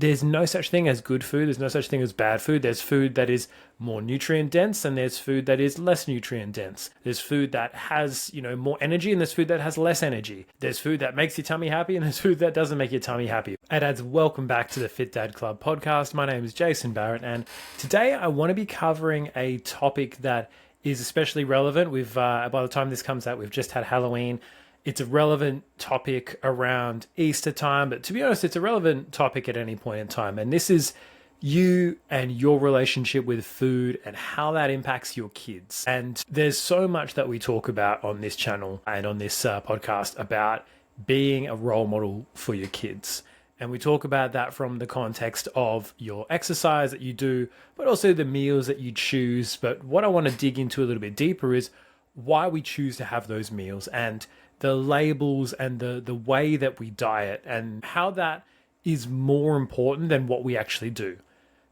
there's no such thing as good food. There's no such thing as bad food. There's food that is more nutrient dense and there's food that is less nutrient dense. There's food that has, more energy and there's food that has less energy. There's food that makes your tummy happy and there's food that doesn't make your tummy happy. And as welcome back to the Fit Dad Club podcast. My name is Jason Barrett and today I want to be covering a topic that is especially relevant. By the time this comes out, we've just had Halloween. It's a relevant topic around Easter time, but to be honest, it's a relevant topic at any point in time. And this is you and your relationship with food and how that impacts your kids. And there's so much that we talk about on this channel and on this podcast about being a role model for your kids. And we talk about that from the context of your exercise that you do, but also the meals that you choose. But what I want to dig into a little bit deeper is why we choose to have those meals and the labels and the way that we diet and how that is more important than what we actually do.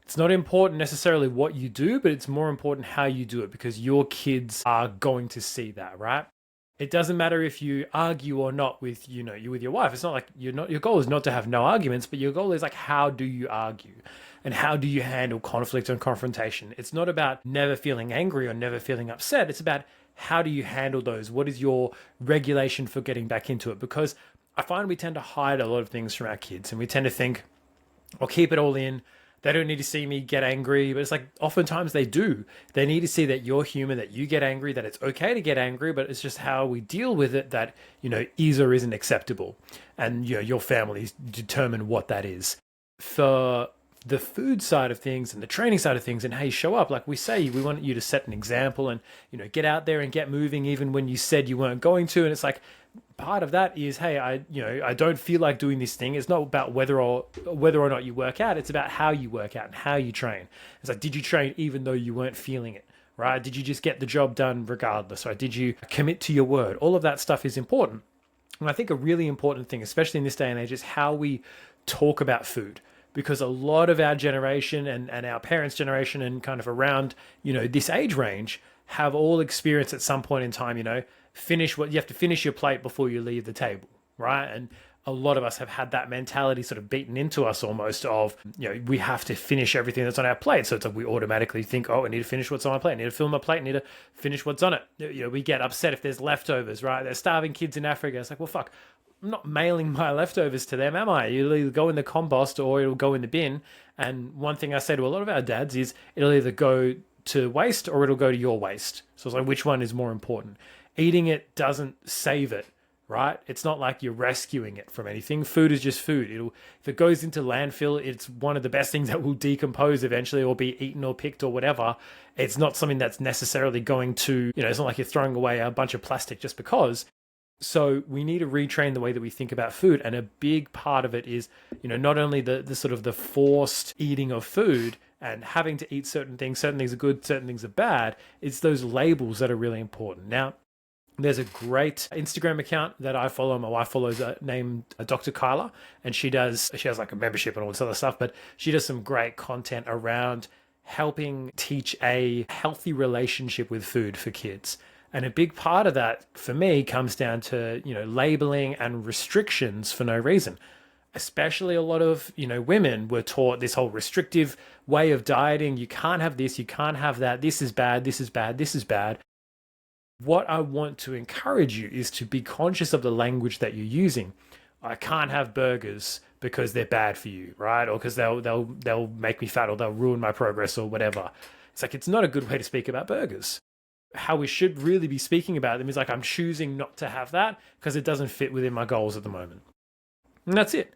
It's not important necessarily what you do, but it's more important how you do it because your kids are going to see that, right? It doesn't matter if you argue or not with, you with your wife. It's not like your goal is not to have no arguments, but your goal is like, how do you argue? And how do you handle conflict and confrontation? It's not about never feeling angry or never feeling upset. It's about how do you handle those? What is your regulation for getting back into it? Because I find we tend to hide a lot of things from our kids and we tend to think, I'll keep it all in. They don't need to see me get angry, but it's like oftentimes they do. They need to see that you're human, that you get angry, that it's okay to get angry, but it's just how we deal with it that, is or isn't acceptable. And, your families determine what that is. For the food side of things and the training side of things and how you show up, like we say, we want you to set an example and, get out there and get moving even when you said you weren't going to. And it's like, part of that is, hey, I don't feel like doing this thing. It's not about whether or not you work out. It's about how you work out and how you train. It's like, did you train even though you weren't feeling it, right? Did you just get the job done regardless? Right? Did you commit to your word? All of that stuff is important. And I think a really important thing, especially in this day and age, is how we talk about food. Because a lot of our generation and our parents' generation and kind of around, this age range have all experienced at some point in time, you have to finish your plate before you leave the table, right? And a lot of us have had that mentality sort of beaten into us almost of, we have to finish everything that's on our plate. So it's like we automatically think, I need to finish what's on my plate. I need to fill my plate. I need to finish what's on it. We get upset if there's leftovers, right? There's starving kids in Africa. It's like, well, fuck. I'm not mailing my leftovers to them, am I? It'll either go in the compost or it'll go in the bin. And one thing I say to a lot of our dads is it'll either go to waste or it'll go to your waste. So it's like, which one is more important? Eating it doesn't save it, right? It's not like you're rescuing it from anything. Food is just food. If it goes into landfill, it's one of the best things that will decompose eventually or be eaten or picked or whatever. It's not something that's necessarily going to, it's not like you're throwing away a bunch of plastic just because. So we need to retrain the way that we think about food. And a big part of it is, not only the sort of the forced eating of food and having to eat certain things are good, certain things are bad. It's those labels that are really important. Now, there's a great Instagram account that I follow. My wife follows named Dr. Kyla, and she has like a membership and all this other stuff, but she does some great content around helping teach a healthy relationship with food for kids. And a big part of that for me comes down to, labeling and restrictions for no reason. Especially a lot of, women were taught this whole restrictive way of dieting. You can't have this, you can't have that. This is bad, this is bad, this is bad. What I want to encourage you is to be conscious of the language that you're using. I can't have burgers because they're bad for you, right? Or because they'll make me fat or they'll ruin my progress or whatever. It's like, it's not a good way to speak about burgers. How we should really be speaking about them is like, I'm choosing not to have that because it doesn't fit within my goals at the moment. And that's it,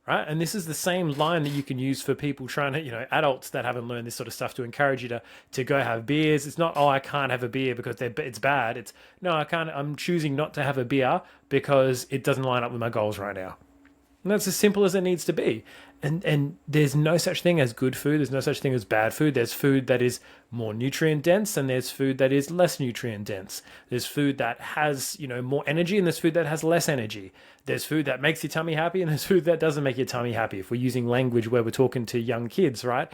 right? And this is the same line that you can use for people trying to, adults that haven't learned this sort of stuff to encourage you to go have beers. It's not, I can't have a beer because it's bad. It's, no, I'm choosing not to have a beer because it doesn't line up with my goals right now. And that's as simple as it needs to be. And there's no such thing as good food. There's no such thing as bad food. There's food that is more nutrient dense and there's food that is less nutrient dense. There's food that has, more energy and there's food that has less energy. There's food that makes your tummy happy and there's food that doesn't make your tummy happy. If we're using language where we're talking to young kids, right?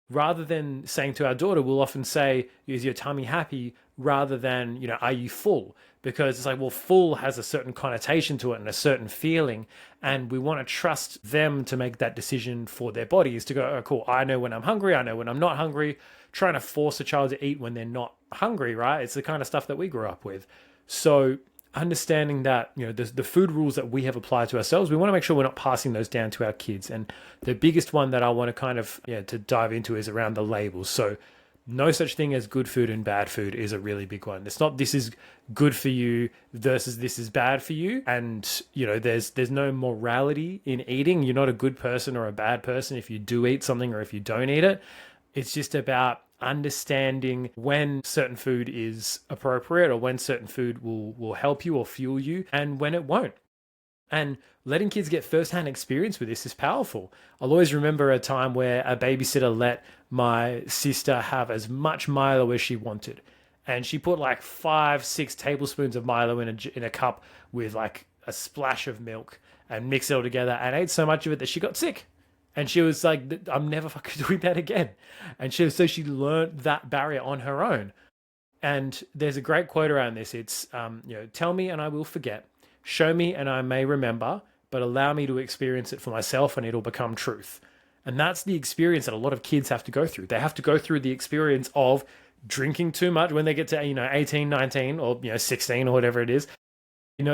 Rather than saying to our daughter, we'll often say, is your tummy happy? rather than, are you full? Because it's like, well, full has a certain connotation to it and a certain feeling. And we want to trust them to make that decision for their bodies to go, oh, cool, I know when I'm hungry, I know when I'm not hungry. Trying to force a child to eat when they're not hungry, right? It's the kind of stuff that we grew up with. So understanding that, the food rules that we have applied to ourselves, we want to make sure we're not passing those down to our kids. And the biggest one that I want to kind of, to dive into is around the labels. So no such thing as good food and bad food is a really big one. It's not this is good for you versus this is bad for you. And, there's no morality in eating. You're not a good person or a bad person if you do eat something or if you don't eat it. It's just about understanding when certain food is appropriate or when certain food will help you or fuel you and when it won't. And letting kids get firsthand experience with this is powerful. I'll always remember a time where a babysitter let my sister have as much Milo as she wanted. And she put like 5-6 tablespoons of Milo in a cup with like a splash of milk and mixed it all together and ate so much of it that she got sick. And she was like, I'm never fucking doing that again. And so she learned that barrier on her own. And there's a great quote around this. It's, tell me and I will forget. Show me and I may remember, but allow me to experience it for myself and it'll become truth. And that's the experience that a lot of kids have to go through. They have to go through the experience of drinking too much when they get to, 18, 19 or, 16 or whatever it is.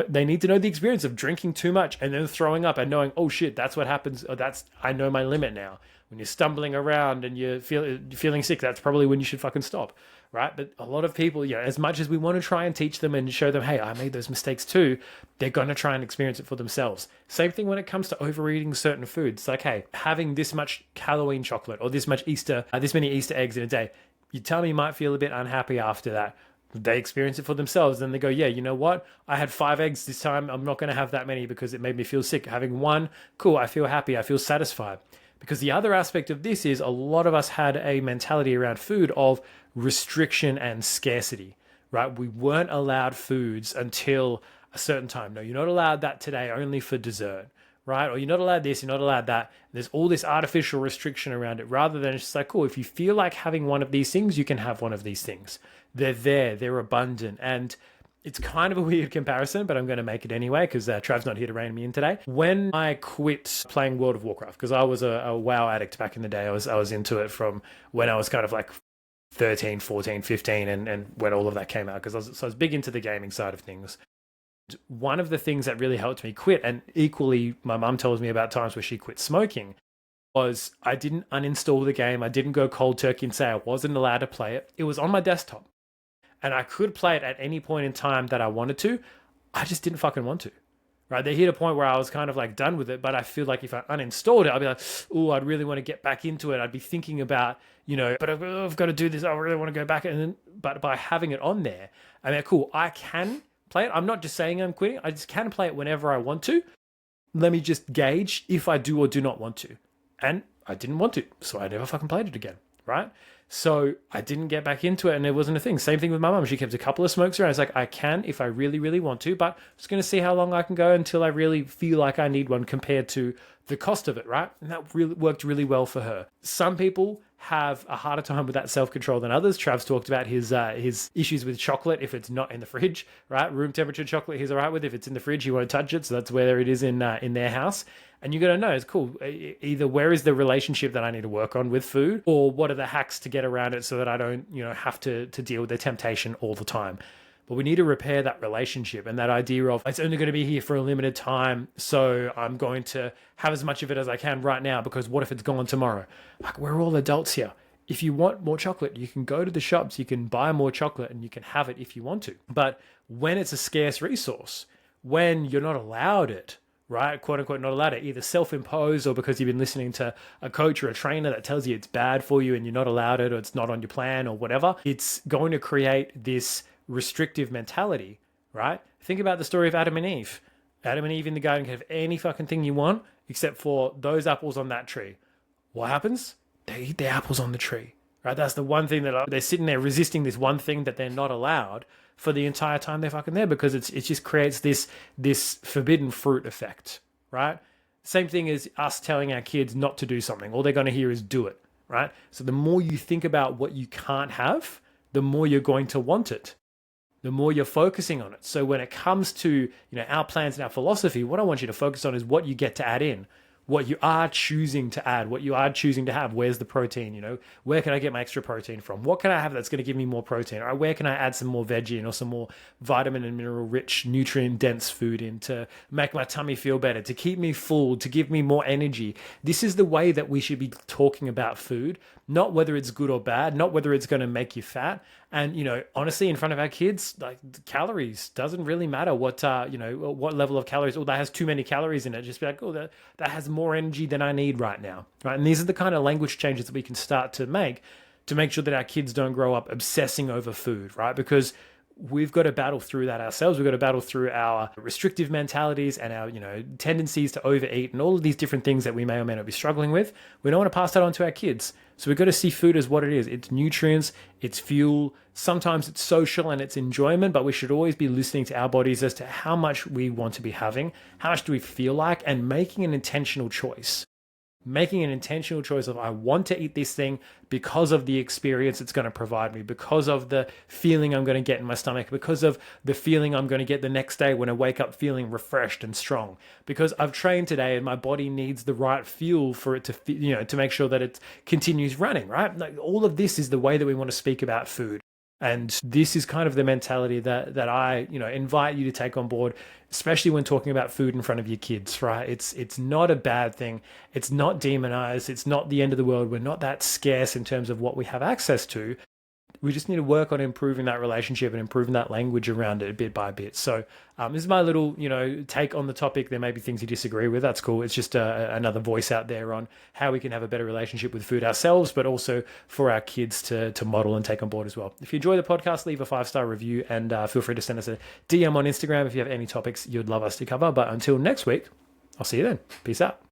They need to know the experience of drinking too much and then throwing up and knowing, oh shit, that's what happens. Or I know my limit now. When you're stumbling around and you're feeling sick, that's probably when you should fucking stop, right? But a lot of people, as much as we want to try and teach them and show them, hey, I made those mistakes too, they're going to try and experience it for themselves. Same thing when it comes to overeating certain foods. Like, hey, having this much Halloween chocolate or this many Easter eggs in a day, you tell me you might feel a bit unhappy after that. They experience it for themselves. Then they go, yeah, you know what? I had 5 eggs this time. I'm not going to have that many because it made me feel sick. Having one, cool, I feel happy. I feel satisfied. Because the other aspect of this is a lot of us had a mentality around food of restriction and scarcity, right? We weren't allowed foods until a certain time. No, you're not allowed that today, only for dessert, right? Or you're not allowed this, you're not allowed that. There's all this artificial restriction around it rather than it's just like, cool, if you feel like having one of these things, you can have one of these things. They're there, they're abundant. And it's kind of a weird comparison, but I'm going to make it anyway because Trav's not here to rein me in today. When I quit playing World of Warcraft, because I was a WoW addict back in the day, I was into it from when I was kind of like 13, 14, 15, and when all of that came out, because I was big into the gaming side of things. One of the things that really helped me quit, and equally my mum tells me about times where she quit smoking, was I didn't uninstall the game. I didn't go cold turkey and say I wasn't allowed to play it. It was on my desktop. And I could play it at any point in time that I wanted to. I just didn't fucking want to, right? They hit a point where I was kind of like done with it, but I feel like if I uninstalled it, I'd be like, oh, I'd really want to get back into it. I'd be thinking about, but I've got to do this. I really want to go back. But by having it on there, I mean, cool, I can play it. I'm not just saying I'm quitting. I just can play it whenever I want to. Let me just gauge if I do or do not want to. And I didn't want to, so I never fucking played it again, right? So I didn't get back into it and it wasn't a thing. Same thing with my mum. She kept a couple of smokes around. I was like, I can if I really, really want to, but I'm just going to see how long I can go until I really feel like I need one compared to the cost of it, right? And that really worked really well for her. Some people have a harder time with that self-control than others. Trav's talked about his issues with chocolate if it's not in the fridge, right? Room temperature chocolate he's all right with. If it's in the fridge, he won't touch it. So that's where it is in their house. And you got to know, it's cool. Either where is the relationship that I need to work on with food, or what are the hacks to get around it so that I don't, have to deal with the temptation all the time. But we need to repair that relationship and that idea of it's only going to be here for a limited time. So I'm going to have as much of it as I can right now because what if it's gone tomorrow? Like, we're all adults here. If you want more chocolate, you can go to the shops, you can buy more chocolate and you can have it if you want to. But when it's a scarce resource, when you're not allowed it, right? Quote unquote, not allowed it, either self-imposed or because you've been listening to a coach or a trainer that tells you it's bad for you and you're not allowed it or it's not on your plan or whatever, it's going to create this restrictive mentality, right? Think about the story of Adam and Eve. Adam and Eve in the garden can have any fucking thing you want except for those apples on that tree. What happens? They eat the apples on the tree, right? That's the one thing that they're sitting there resisting this one thing that they're not allowed for the entire time they're fucking there because it just creates this forbidden fruit effect, right? Same thing as us telling our kids not to do something. All they're going to hear is do it, right? So the more you think about what you can't have, the more you're going to want it, the more you're focusing on it. So when it comes to, our plans and our philosophy, what I want you to focus on is what you get to add in, what you are choosing to add, what you are choosing to have. Where's the protein? Where can I get my extra protein from? What can I have that's going to give me more protein? All right, where can I add some more veggie in or some more vitamin and mineral rich, nutrient dense food in to make my tummy feel better, to keep me full, to give me more energy? This is the way that we should be talking about food, not whether it's good or bad, not whether it's going to make you fat. And, honestly, in front of our kids, like, calories doesn't really matter what level of calories, or that has too many calories in it. Just be like, oh, that has more energy than I need right now. Right. And these are the kind of language changes that we can start to make sure that our kids don't grow up obsessing over food, right? Because we've got to battle through that ourselves. We've got to battle through our restrictive mentalities and our, tendencies to overeat and all of these different things that we may or may not be struggling with. We don't want to pass that on to our kids. So we've got to see food as what it is. It's nutrients, it's fuel. Sometimes it's social and it's enjoyment, but we should always be listening to our bodies as to how much we want to be having, how much do we feel like, and making an intentional choice. Making an intentional choice of, I want to eat this thing because of the experience it's going to provide me, because of the feeling I'm going to get in my stomach, because of the feeling I'm going to get the next day when I wake up feeling refreshed and strong, because I've trained today and my body needs the right fuel for it to, to make sure that it continues running, right? Like, all of this is the way that we want to speak about food. And this is kind of the mentality that I, invite you to take on board, especially when talking about food in front of your kids, right? It's not a bad thing. It's not demonized. It's not the end of the world. We're not that scarce in terms of what we have access to. We just need to work on improving that relationship and improving that language around it bit by bit. So this is my little, take on the topic. There may be things you disagree with. That's cool. It's just another voice out there on how we can have a better relationship with food ourselves, but also for our kids to model and take on board as well. If you enjoy the podcast, leave a 5-star review and feel free to send us a DM on Instagram if you have any topics you'd love us to cover. But until next week, I'll see you then. Peace out.